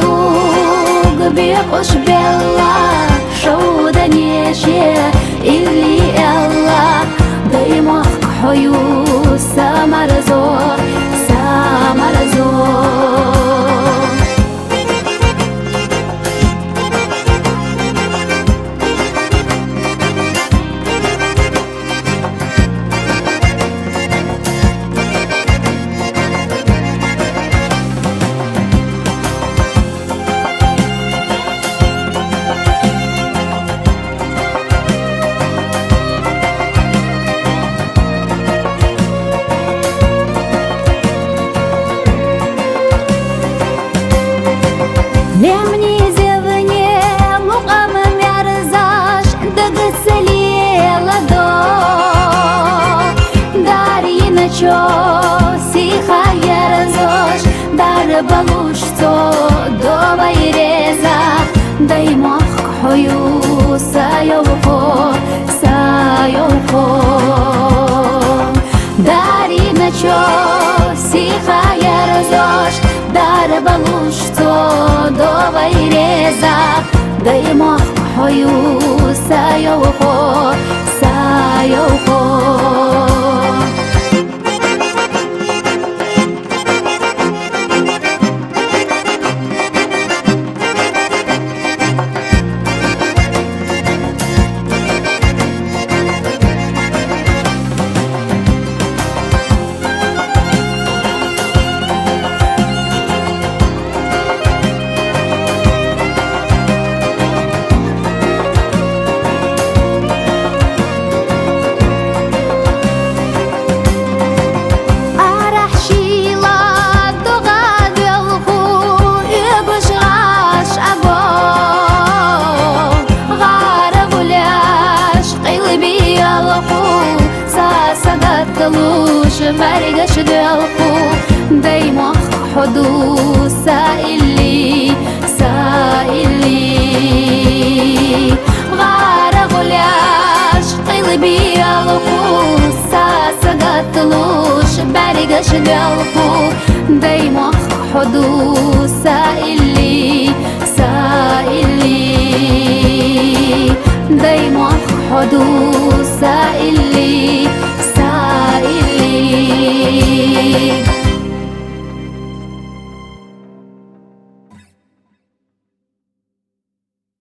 طوق بيقش بالله شودا نيشي اللي الله دايما حيو سامرزو سامرزو لمني زبني مقام مرزاش دقت سليلة دو داري نچو سيخا يرزوش دار بلوش تو دو بيرزا دايما حيو سايوخو سايوخو داري نچو سيخا يرزوش دار بلوش تو دو بيرزا دايما حيو سايوخو سايوخو دلوش مرقش دلخو دايما حدو سائلي سائلي غارق العاش قلبي يلخو ساسقت دلوش مرقش دلخو دايما حدو سائلي سائلي دايما حدو